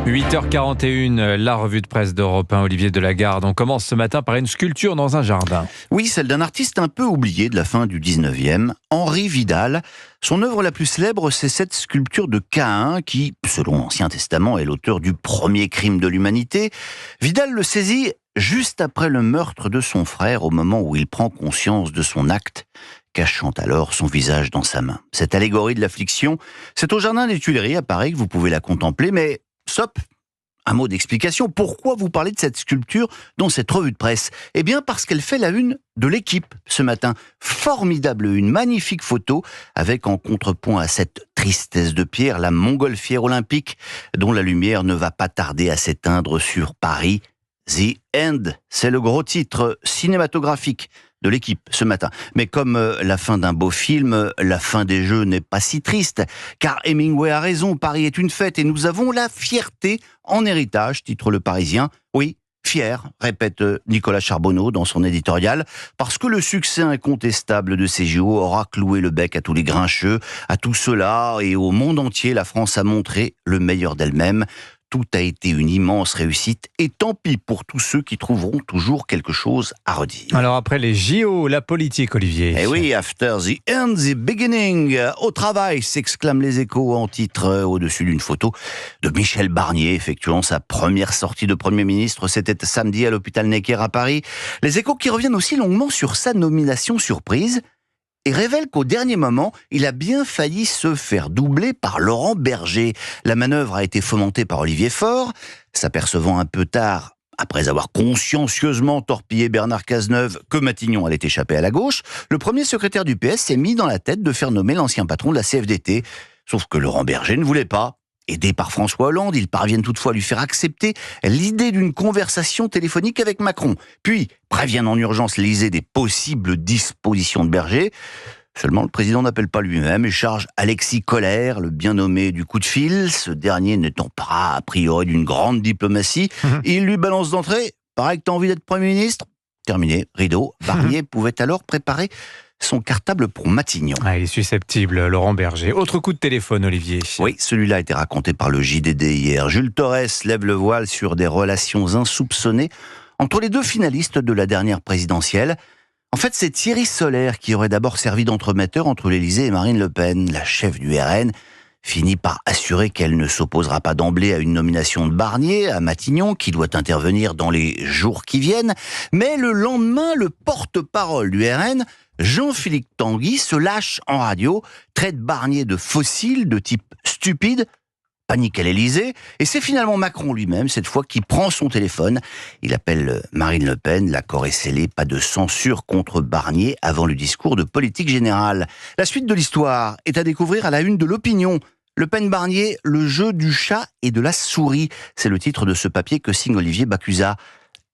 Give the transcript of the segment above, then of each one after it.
8h41, la revue de presse d'Europe 1, Olivier Delagarde. On commence ce matin par une sculpture dans un jardin. Oui, celle d'un artiste un peu oublié de la fin du 19e, Henri Vidal. Son œuvre la plus célèbre, c'est cette sculpture de Caïn qui, selon l'Ancien Testament, est l'auteur du premier crime de l'humanité. Vidal le saisit juste après le meurtre de son frère, au moment où il prend conscience de son acte, cachant alors son visage dans sa main. Cette allégorie de l'affliction, c'est au Jardin des Tuileries à Paris que vous pouvez la contempler, mais stop, un mot d'explication. Pourquoi vous parlez de cette sculpture dans cette revue de presse ? Eh bien parce qu'elle fait la une de l'Équipe ce matin. Formidable une, magnifique photo avec en contrepoint à cette tristesse de pierre la montgolfière olympique dont la lumière ne va pas tarder à s'éteindre sur Paris. The End, c'est le gros titre cinématographique de l'Équipe ce matin. Mais comme la fin d'un beau film, la fin des Jeux n'est pas si triste, car Hemingway a raison, Paris est une fête et nous avons la fierté en héritage, titre Le Parisien. Oui, fier, répète Nicolas Charbonneau dans son éditorial, parce que le succès incontestable de ces JO aura cloué le bec à tous les grincheux, à tous ceux-là, et au monde entier, la France a montré le meilleur d'elle-même. Tout a été une immense réussite et tant pis pour tous ceux qui trouveront toujours quelque chose à redire. Alors après les JO, la politique, Olivier. Eh oui, after the end, the beginning. Au travail, s'exclament les Échos en titre au-dessus d'une photo de Michel Barnier effectuant sa première sortie de Premier ministre. C'était samedi à l'hôpital Necker à Paris. Les Échos qui reviennent aussi longuement sur sa nomination surprise et révèle qu'au dernier moment, il a bien failli se faire doubler par Laurent Berger. La manœuvre a été fomentée par Olivier Faure, s'apercevant un peu tard, après avoir consciencieusement torpillé Bernard Cazeneuve, que Matignon allait échapper à la gauche. Le premier secrétaire du PS s'est mis dans la tête de faire nommer l'ancien patron de la CFDT. Sauf que Laurent Berger ne voulait pas. Aidé par François Hollande, ils parviennent toutefois à lui faire accepter l'idée d'une conversation téléphonique avec Macron. Puis, préviennent en urgence l'Élysée des possibles dispositions de Berger. Seulement, le président n'appelle pas lui-même et charge Alexis Collère, le bien nommé du coup de fil. Ce dernier n'étant pas, a priori, d'une grande diplomatie. Il lui balance d'entrée « Pareil que t'as envie d'être Premier ministre ?» Terminé, rideau. Barnier pouvait alors préparer son cartable pour Matignon. Ah, il est susceptible, Laurent Berger. Autre coup de téléphone, Olivier. Oui, celui-là a été raconté par le JDD hier. Jules Torres lève le voile sur des relations insoupçonnées entre les deux finalistes de la dernière présidentielle. En fait, c'est Thierry Solère qui aurait d'abord servi d'entremetteur entre l'Élysée et Marine Le Pen. La chef du RN finit par assurer qu'elle ne s'opposera pas d'emblée à une nomination de Barnier à Matignon, qui doit intervenir dans les jours qui viennent. Mais le lendemain, le porte-parole du RN, Jean-Philippe Tanguy, se lâche en radio, traite Barnier de fossile, de type stupide, panique à l'Élysée, et c'est finalement Macron lui-même, cette fois, qui prend son téléphone. Il appelle Marine Le Pen, l'accord est scellé, pas de censure contre Barnier avant le discours de politique générale. La suite de l'histoire est à découvrir à la une de l'Opinion. Le Pen-Barnier, le jeu du chat et de la souris, c'est le titre de ce papier que signe Olivier Bacusa.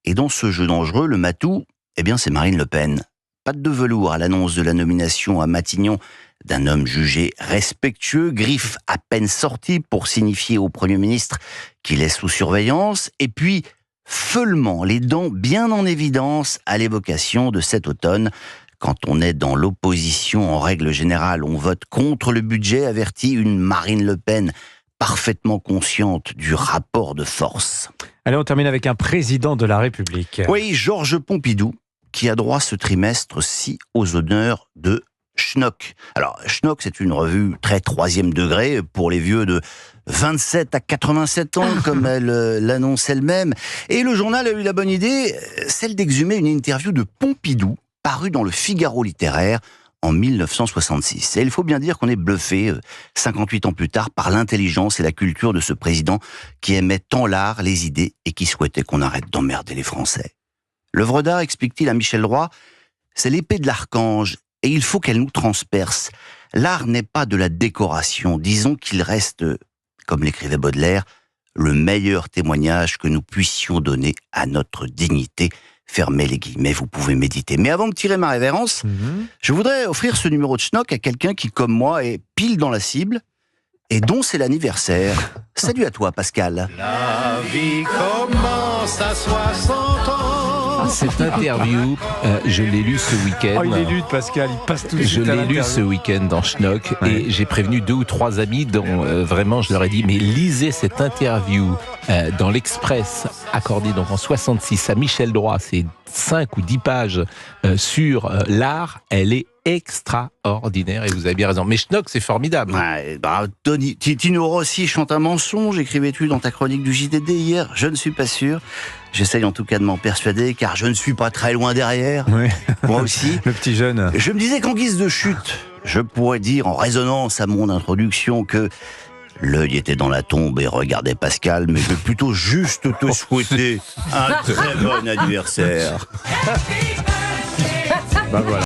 Et dans ce jeu dangereux, le matou, eh bien c'est Marine Le Pen. Patte de velours à l'annonce de la nomination à Matignon d'un homme jugé respectueux, griffe à peine sortie pour signifier au Premier ministre qu'il est sous surveillance, et puis feulement les dents bien en évidence à l'évocation de cet automne. Quand on est dans l'opposition, en règle générale, on vote contre le budget, avertit une Marine Le Pen parfaitement consciente du rapport de force. Allez, on termine avec un président de la République. Oui, Georges Pompidou, qui a droit ce trimestre-ci aux honneurs de Schnock. Alors, Schnock, c'est une revue très troisième degré pour les vieux de 27 à 87 ans, comme elle l'annonce elle-même. Et le journal a eu la bonne idée, celle d'exhumer une interview de Pompidou, parue dans le Figaro littéraire en 1966. Et il faut bien dire qu'on est bluffé, 58 ans plus tard, par l'intelligence et la culture de ce président qui aimait tant l'art, les idées, et qui souhaitait qu'on arrête d'emmerder les Français. L'œuvre d'art, explique-t-il à Michel Roy, c'est l'épée de l'archange, et il faut qu'elle nous transperce. L'art n'est pas de la décoration, disons qu'il reste, comme l'écrivait Baudelaire, le meilleur témoignage que nous puissions donner à notre dignité. Fermez les guillemets, vous pouvez méditer. Mais avant de tirer ma révérence, je voudrais offrir ce numéro de Schnock à quelqu'un qui, comme moi, est pile dans la cible et dont c'est l'anniversaire. Salut à toi, Pascal. La vie commence à 60 ans. Cette interview, je l'ai lue ce week-end. Oh, il est lu, Pascal, il passe tout de Je suite à l'ai lu l'interview. ce week-end dans Schnock et j'ai prévenu 2 ou 3 amis dont vraiment je leur ai dit mais lisez cette interview dans l'Express, accordé donc en 66 à Michel Droit, c'est 5 ou 10 pages sur l'art. Elle est extraordinaire et vous avez bien raison. Mais Schnock, c'est formidable. Ouais, Tino Rossi chante un mensonge, écrivais-tu dans ta chronique du JDD hier? Je ne suis pas sûr. J'essaye en tout cas de m'en persuader, car je ne suis pas très loin derrière. Oui. Moi aussi. Le petit jeune. Je me disais qu'en guise de chute, je pourrais dire en résonance à mon introduction que l'œil était dans la tombe et regardait Pascal, mais je vais plutôt juste te souhaiter un très bon anniversaire. Bah voilà.